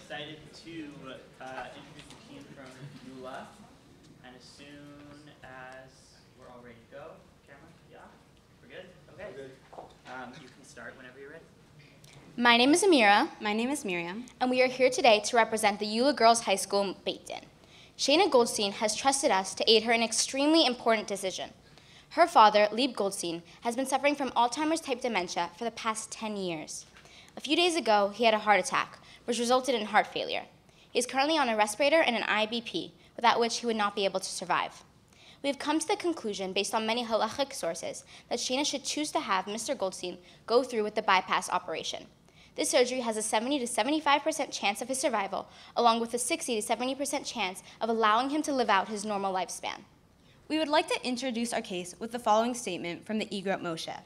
excited to introduce the team from YULA, and as soon as we're all ready to go, camera, yeah, we're good? Okay. We're good. You can start whenever you're ready. My name is Amira. My name is Miriam. And we are here today to represent the YULA Girls High School Moot Beit Din. Shayna Goldstein has trusted us to aid her in an extremely important decision. Her father, Leib has been suffering from Alzheimer's type dementia for the past 10 years. A few days ago, he had a heart attack, which resulted in heart failure. He is currently on a respirator and an IABP, without which he would not be able to survive. We have come to the conclusion, based on many halachic sources, that Shayna should choose to have Mr. Goldstein go through with the bypass operation. This surgery has a 70 to 75% chance of his survival, along with a 60 to 70% chance of allowing him to live out his normal lifespan. We would like to introduce our case with the following statement from the Igrot Moshe.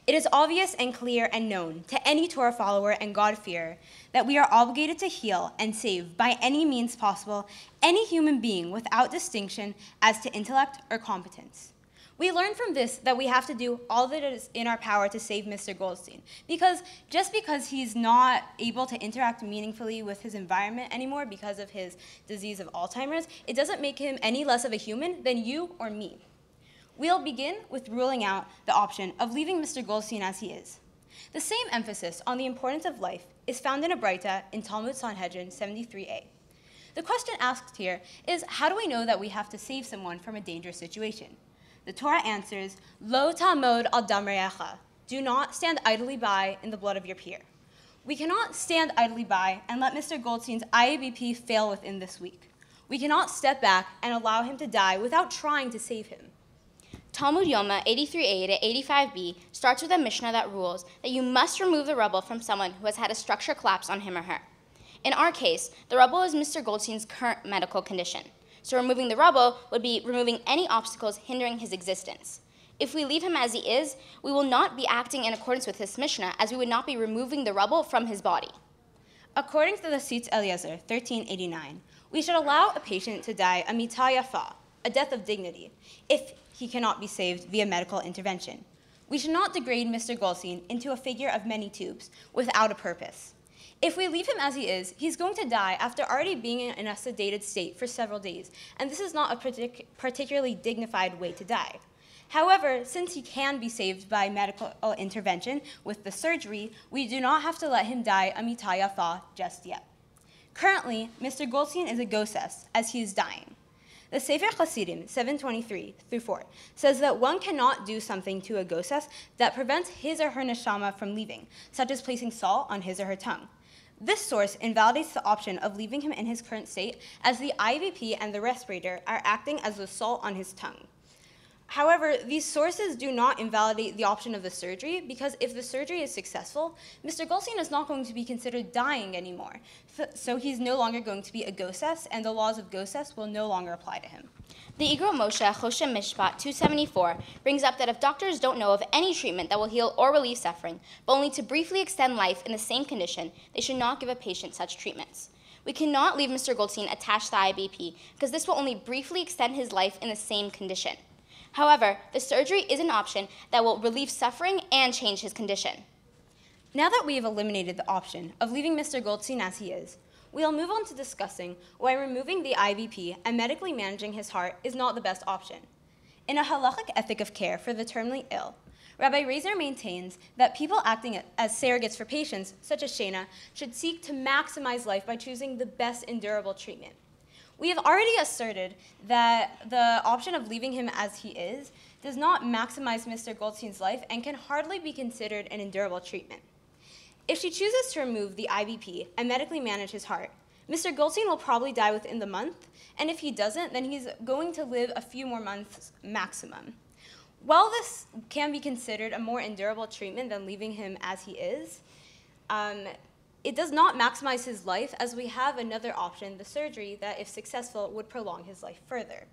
It is obvious and clear and known to any Torah follower and God-fearer that we are obligated to heal and save by any means possible any human being without distinction as to intellect or competence. We learn from this that we have to do all that is in our power to save Mr. Goldstein, because just because he's not able to interact meaningfully with his environment anymore because of his disease of Alzheimer's, it doesn't make him any less of a human than you or me. We'll begin with ruling out the option of leaving Mr. Goldstein as he is. The same emphasis on the importance of life is found in a Braita in Talmud Sanhedrin 73a. The question asked here is, how do we know that we have to save someone from a dangerous situation? The Torah answers, Lo ta'amod al dam re'echa. Do not stand idly by in the blood of your peer. We cannot stand idly by and let Mr. Goldstein's IABP fail within this week. We cannot step back and allow him to die without trying to save him. Talmud Yoma 83a to 85b starts with a Mishnah that rules that you must remove the rubble from someone who has had a structure collapse on him or her. In our case, the rubble is Mr. Goldstein's current medical condition. So removing the rubble would be removing any obstacles hindering his existence. If we leave him as he is, we will not be acting in accordance with this Mishnah, as we would not be removing the rubble from his body. According to the Sitz Eliezer 1389, we should allow a patient to die a mitah yafa, a death of dignity, if he cannot be saved via medical intervention. We should not degrade Mr. Goldstein into a figure of many tubes without a purpose. If we leave him as he is, he's going to die after already being in a sedated state for several days, and this is not a particularly dignified way to die. However, since he can be saved by medical intervention with the surgery, we do not have to let him die a mitah yafa just yet. Currently, Mr. Goldstein is a goses as he is dying. The Sefer Chasidim 723-4 says that one cannot do something to a goses that prevents his or her neshama from leaving, such as placing salt on his or her tongue. This source invalidates the option of leaving him in his current state, as the IABP and the respirator are acting as the salt on his tongue. However, these sources do not invalidate the option of the surgery, because if the surgery is successful, Mr. Goldstein is not going to be considered dying anymore. So he's no longer going to be a goses, and the laws of goses will no longer apply to him. The Igrot Moshe Choshen Mishpat 274 brings up that if doctors don't know of any treatment that will heal or relieve suffering, but only to briefly extend life in the same condition, they should not give a patient such treatments. We cannot leave Mr. Goldstein attached to the IABP, because this will only briefly extend his life in the same condition. However, the surgery is an option that will relieve suffering and change his condition. Now that we have eliminated the option of leaving Mr. Goldstein as he is, we'll move on to discussing why removing the IABP and medically managing his heart is not the best option. In a halachic ethic of care for the terminally ill, Rabbi Razor maintains that people acting as surrogates for patients, such as Shayna, should seek to maximize life by choosing the best endurable treatment. We have already asserted that the option of leaving him as he is does not maximize Mr. Goldstein's life and can hardly be considered an endurable treatment. If she chooses to remove the IABP and medically manage his heart, Mr. Goldstein will probably die within the month, and if he doesn't, then he's going to live a few more months maximum. While this can be considered a more endurable treatment than leaving him as he is, it does not maximize his life, as we have another option, the surgery, that if successful would prolong his life further.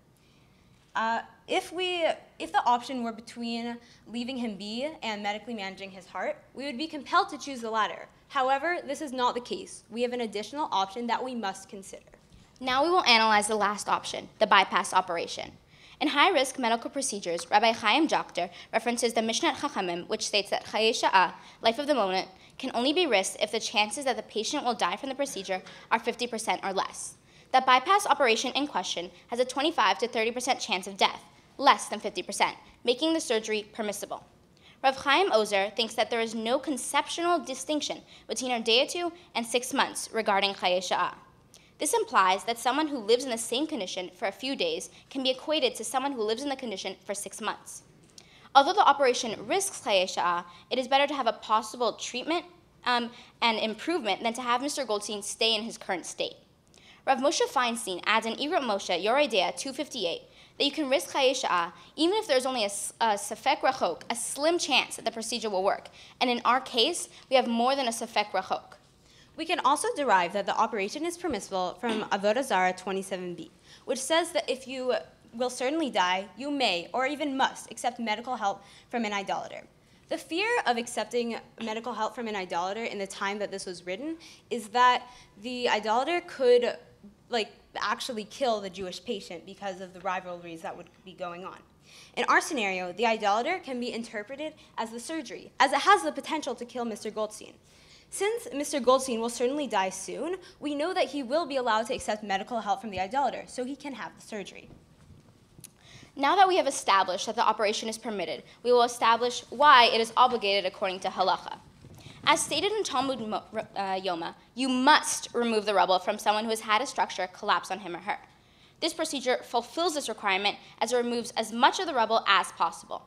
If the option were between leaving him be and medically managing his heart, we would be compelled to choose the latter. However, this is not the case. We have an additional option that we must consider. Now we will analyze the last option, the bypass operation. In high-risk medical procedures, Rabbi Chaim Jokter references the Mishnat Chachamim, which states that Chaye Sha'ah, life of the moment, can only be risked if the chances that the patient will die from the procedure are 50% or less. The bypass operation in question has a 25 to 30% chance of death, less than 50%, making the surgery permissible. Rav Chaim Ozer thinks that there is no conceptual distinction between Ardeitu and 6 months regarding Chaye Sha'ah. This implies that someone who lives in the same condition for a few days can be equated to someone who lives in the condition for 6 months. Although the operation risks Chaye Sha'ah, it is better to have a possible treatment and improvement than to have Mr. Goldstein stay in his current state. Rav Moshe Feinstein adds in Igrot Moshe, Yoreh Deah 258, that you can risk Chaye Sha'ah even if there's only a safek rachok, a slim chance that the procedure will work. And in our case, we have more than a safek rachok. We can also derive that the operation is permissible from Avodah Zarah 27b, which says that if you will certainly die, you may or even must accept medical help from an idolater. The fear of accepting medical help from an idolater in the time that this was written is that the idolater could actually kill the Jewish patient because of the rivalries that would be going on. In our scenario, the idolater can be interpreted as the surgery, as it has the potential to kill Mr. Goldstein. Since Mr. Goldstein will certainly die soon, we know that he will be allowed to accept medical help from the idolater, so he can have the surgery. Now that we have established that the operation is permitted, we will establish why it is obligated according to halacha. As stated in Talmud Yoma, you must remove the rubble from someone who has had a structure collapse on him or her. This procedure fulfills this requirement as it removes as much of the rubble as possible.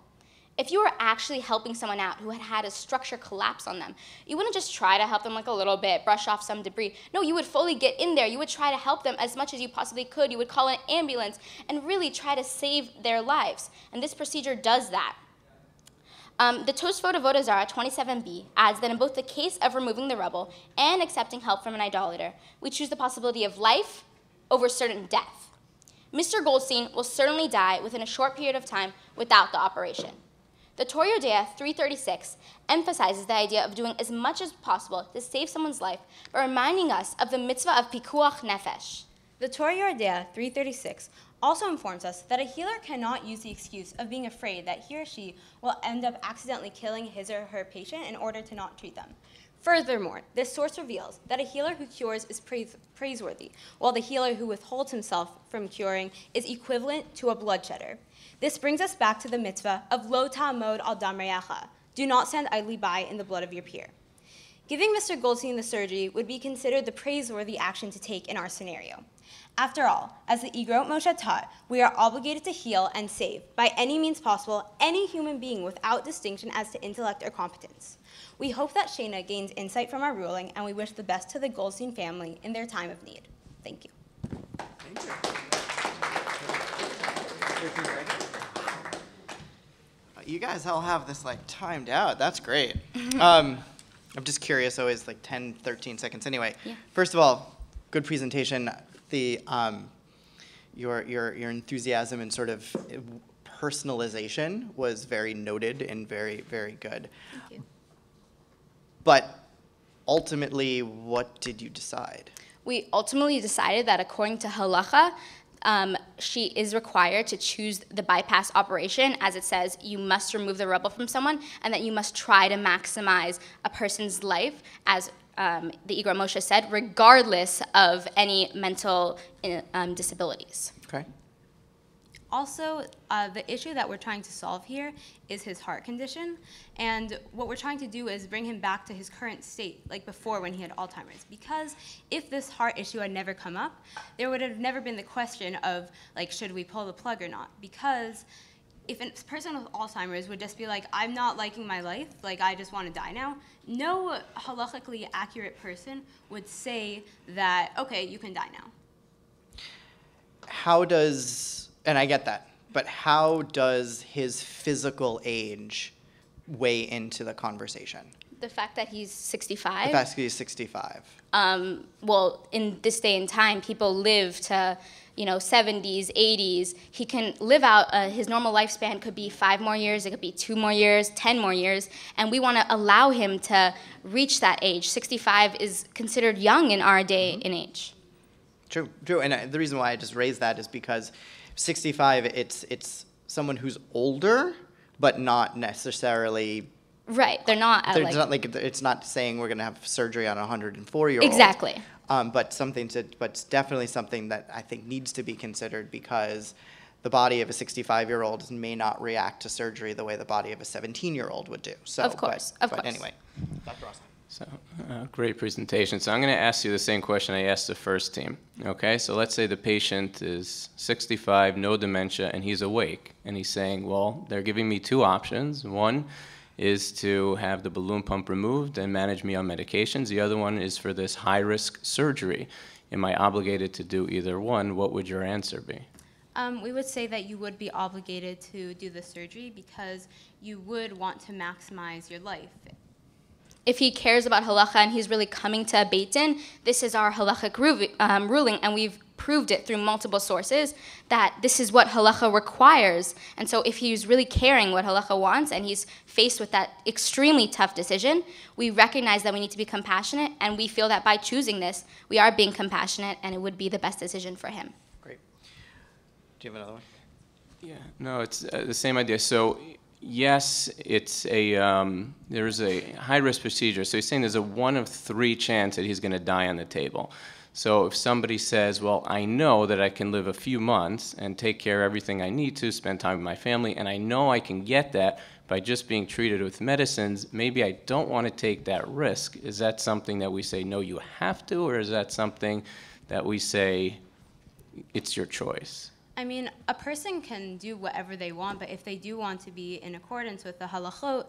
If you were actually helping someone out who had had a structure collapse on them, you wouldn't just try to help them a little bit, brush off some debris. No, you would fully get in there. You would try to help them as much as you possibly could. You would call an ambulance and really try to save their lives. And this procedure does that. The Tosfot Avodah Zarah 27b adds that in both the case of removing the rubble and accepting help from an idolater, we choose the possibility of life over certain death. Mr. Goldstein will certainly die within a short period of time without the operation. The Torah Yodea 336 emphasizes the idea of doing as much as possible to save someone's life by reminding us of the mitzvah of pikuach nefesh. The Torah Yodea 336 also informs us that a healer cannot use the excuse of being afraid that he or she will end up accidentally killing his or her patient in order to not treat them. Furthermore, this source reveals that a healer who cures is praiseworthy, while the healer who withholds himself from curing is equivalent to a bloodshedder. This brings us back to the mitzvah of lo ta'amod al dam re'acha, do not stand idly by in the blood of your peer. Giving Mr. Goldstein the surgery would be considered the praiseworthy action to take in our scenario. After all, as the Igrot Moshe taught, we are obligated to heal and save, by any means possible, any human being without distinction as to intellect or competence. We hope that Shayna gains insight from our ruling, and we wish the best to the Goldstein family in their time of need. Thank you. Thank you. You guys all have this timed out. That's great. I'm just curious, always 10, 13 seconds. Anyway, Yeah. First of all, good presentation. The your enthusiasm and sort of personalization was very noted and very, very good. Thank you. But ultimately, what did you decide? We ultimately decided that according to halacha, she is required to choose the bypass operation, as it says you must remove the rubble from someone, and that you must try to maximize a person's life, as the Igrot Moshe said, regardless of any mental disabilities. Okay. Also, the issue that we're trying to solve here is his heart condition, and what we're trying to do is bring him back to his current state, like before when he had Alzheimer's. Because if this heart issue had never come up, there would have never been the question of, should we pull the plug or not? Because if a person with Alzheimer's would just be like, I'm not liking my life, I just want to die now, no halachically accurate person would say that, okay, you can die now. How does, and I get that, but how does his physical age weigh into the conversation? The fact that he's 65. The fact that he's 65. Well, in this day and time, people live to, 70s, 80s. He can live out, his normal lifespan could be 5 more years, it could be 2 more years, 10 more years, and we want to allow him to reach that age. 65 is considered young in our day and age. True. And the reason why I just raised that is because 65, it's someone who's older, but not necessarily. Right, they're not at It's not saying we're going to have surgery on a 104-year-old. Exactly. But it's definitely something that I think needs to be considered, because the body of a 65-year-old may not react to surgery the way the body of a 17-year-old would do. So, of course. But anyway, Dr. Ross. So, great presentation. So I'm going to ask you the same question I asked the first team. Okay, so let's say the patient is 65, no dementia, and he's awake, and he's saying, well, they're giving me two options. One is to have the balloon pump removed and manage me on medications. The other one is for this high-risk surgery. Am I obligated to do either one? What would your answer be? We would say that you would be obligated to do the surgery because you would want to maximize your life. If he cares about halacha and he's really coming to Beit Din, this is our halachic ruling, and we've proved it through multiple sources that this is what halacha requires. And so if he's really caring what halacha wants and he's faced with that extremely tough decision, we recognize that we need to be compassionate, and we feel that by choosing this, we are being compassionate, and it would be the best decision for him. Great. Do you have another one? Yeah, no, it's the same idea. So yes, it's there's a high-risk procedure. So he's saying there's a 1 of 3 chance that he's going to die on the table. So if somebody says, well, I know that I can live a few months and take care of everything I need to, spend time with my family, and I know I can get that by just being treated with medicines, maybe I don't want to take that risk. Is that something that we say, no, you have to, or is that something that we say, it's your choice? I mean, a person can do whatever they want, but if they do want to be in accordance with the halachot,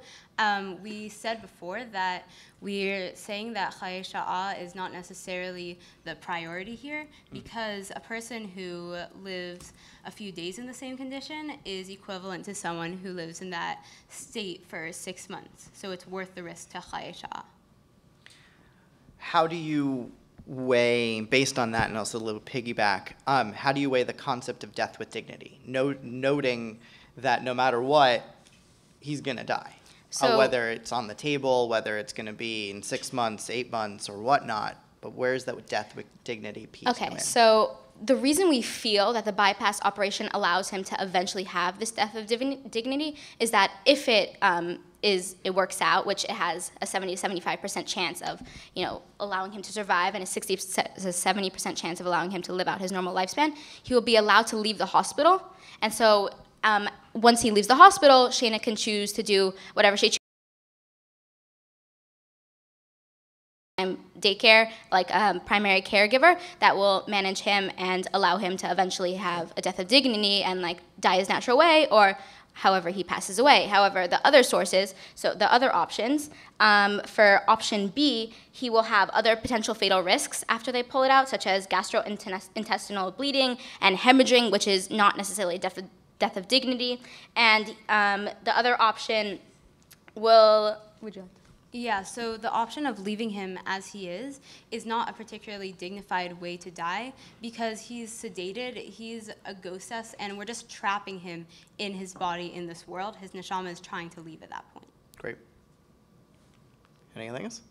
we said before that we're saying that chayei sha'ah is not necessarily the priority here, because a person who lives a few days in the same condition is equivalent to someone who lives in that state for 6 months. So it's worth the risk to chayei sha'ah. How do you weigh, based on that and also a little piggyback, how do you weigh the concept of death with dignity, noting that no matter what, he's going to die? So, whether it's on the table, whether it's going to be in 6 months, 8 months, or whatnot, but where's that death with dignity piece come in? So the reason we feel that the bypass operation allows him to eventually have this death of dignity is that if it works out, which it has a 70 to 75% chance of, allowing him to survive, and a 60 to 70% chance of allowing him to live out his normal lifespan, he will be allowed to leave the hospital. And so once he leaves the hospital, Shayna can choose to do whatever she chooses. Daycare, like primary caregiver, that will manage him and allow him to eventually have a death of dignity and die his natural way, or however he passes away. However, the other sources, so the other options, for option B, he will have other potential fatal risks after they pull it out, such as gastrointestinal bleeding and hemorrhaging, which is not necessarily death of dignity. And the other option would you like to? Yeah, so the option of leaving him as he is not a particularly dignified way to die, because he's sedated, he's a ghostess, and we're just trapping him in his body in this world. His neshama is trying to leave at that point. Great. Anything else?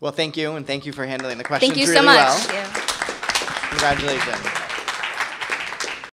Well, thank you, and thank you for handling the questions Thank you really so much. well. Thank you. Congratulations.